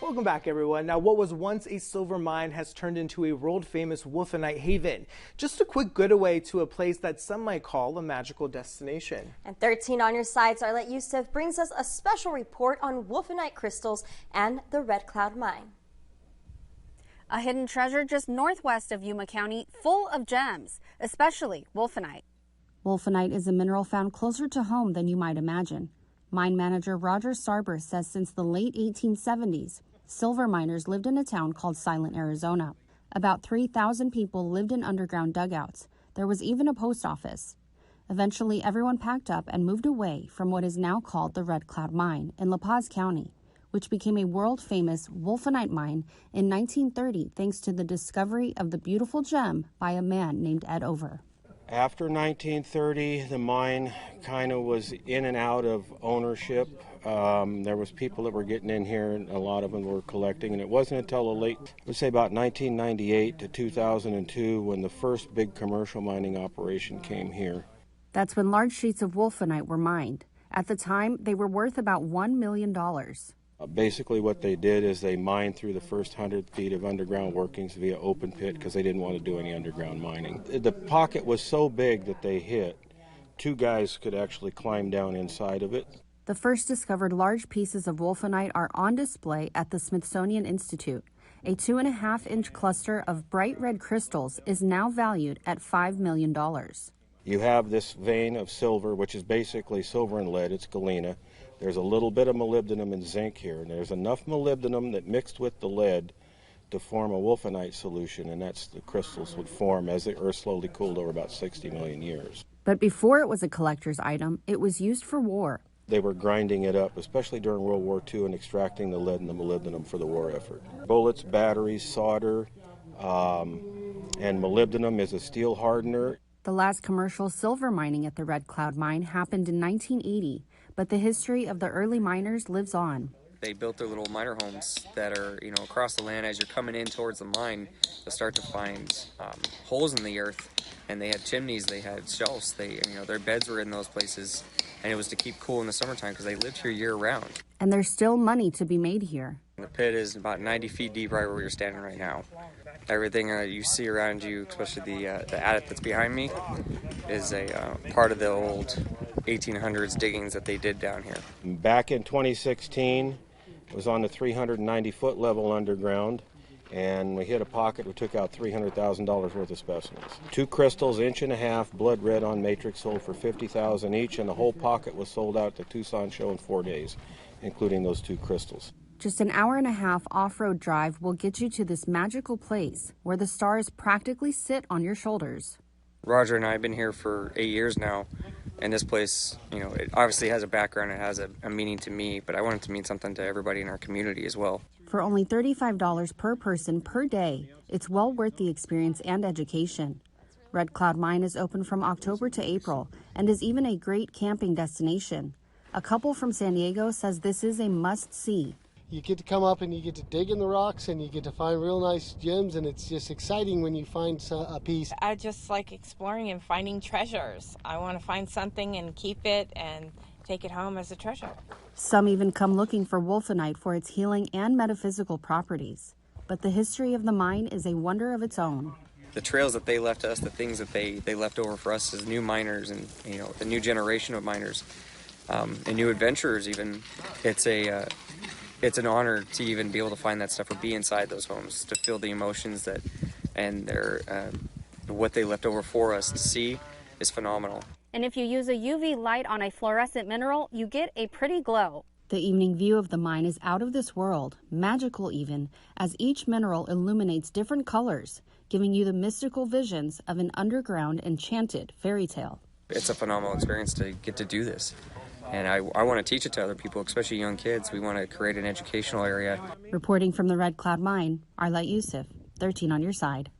Welcome back, everyone. Now, what was once a silver mine has turned into a world-famous wolfenite haven. Just a quick getaway to a place that some might call a magical destination. And 13 on your side, Arlette Youssef brings us a special report on wolfenite crystals and the Red Cloud Mine. A hidden treasure just northwest of Yuma County, full of gems, especially wolfenite. Wolfenite is a mineral found closer to home than you might imagine. Mine manager Roger Sarber says since the late 1870s, silver miners lived in a town called Silent, Arizona. About 3,000 people lived in underground dugouts. There was even a post office. Eventually, everyone packed up and moved away from what is now called the Red Cloud Mine in La Paz County, which became a world-famous wolfenite mine in 1930 thanks to the discovery of the beautiful gem by a man named Ed Over. After 1930, the mine kind of was in and out of ownership. There was people that were getting in here, and a lot of them were collecting, and it wasn't until the late, let's say about 1998 to 2002, when the first big commercial mining operation came here. That's when large sheets of wolfenite were mined. At the time, they were worth about $1 million. Basically what they did is they mined through the first 100 feet of underground workings via open pit because they didn't want to do any underground mining. The pocket was so big that they hit. Two guys could actually climb down inside of it. The first discovered large pieces of wolfenite are on display at the Smithsonian Institute. A 2.5-inch cluster of bright red crystals is now valued at $5 million. You have this vein of silver, which is basically silver and lead. It's galena. There's a little bit of molybdenum and zinc here, and there's enough molybdenum that mixed with the lead to form a wolfenite solution, and that's the crystals would form as the Earth slowly cooled over about 60 million years. But before it was a collector's item, it was used for war. They were grinding it up, especially during World War II, and extracting the lead and the molybdenum for the war effort. Bullets, batteries, solder, and molybdenum is a steel hardener. The last commercial silver mining at the Red Cloud Mine happened in 1980, but the history of the early miners lives on. They built their little miner homes that are, across the land. As you're coming in towards the mine, you'll start to find holes in the earth, and they had chimneys, they had shelves, their beds were in those places, and it was to keep cool in the summertime because they lived here year-round. And there's still money to be made here. The pit is about 90 feet deep right where you're standing right now. Everything you see around you, especially the attic that's behind me, is a part of the old 1800s diggings that they did down here. Back in 2016, it was on the 390-foot level underground, and we hit a pocket. We took out $300,000 worth of specimens. 2 crystals, 1.5 inch, blood red on matrix, sold for $50,000 each, and the whole pocket was sold out at the Tucson show in 4 days, including those 2 crystals. Just an hour-and-a-half off-road drive will get you to this magical place where the stars practically sit on your shoulders. Roger and I have been here for 8 years now, and this place, it obviously has a background, it has a meaning to me, but I want it to mean something to everybody in our community as well. For only $35 per person per day, it's well worth the experience and education. Red Cloud Mine is open from October to April and is even a great camping destination. A couple from San Diego says this is a must-see. You get to come up and you get to dig in the rocks and you get to find real nice gems, and it's just exciting when you find a piece. I just like exploring and finding treasures. I want to find something and keep it and take it home as a treasure. Some even come looking for wolfenite for its healing and metaphysical properties. But the history of the mine is a wonder of its own. The trails that they left us, the things that they left over for us as new miners and the new generation of miners and new adventurers even, it's an honor to even be able to find that stuff or be inside those homes, to feel the emotions and what they left over for us to see is phenomenal. And if you use a UV light on a fluorescent mineral, you get a pretty glow. The evening view of the mine is out of this world, magical even, as each mineral illuminates different colors, giving you the mystical visions of an underground enchanted fairy tale. It's a phenomenal experience to get to do this. And I want to teach it to other people, especially young kids. We want to create an educational area. Reporting from the Red Cloud Mine, Arlette Youssef, 13 on your side.